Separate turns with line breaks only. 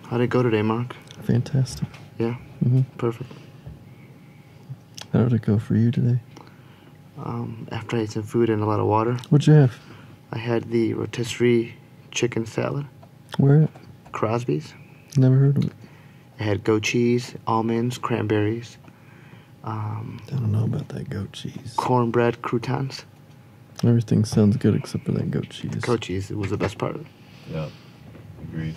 How'd it go today, Mark?
Fantastic.
Yeah? Perfect.
How did it go for you today?
After I ate some food and a lot of water,
What'd you have?
I had the rotisserie chicken salad.
Where at?
Crosby's.
Never heard of it.
It had goat cheese, almonds, cranberries,
I don't know about that goat cheese.
cornbread croutons.
Everything sounds good except for that goat cheese.
Goat cheese, it was the best part of it.
Yeah, agreed.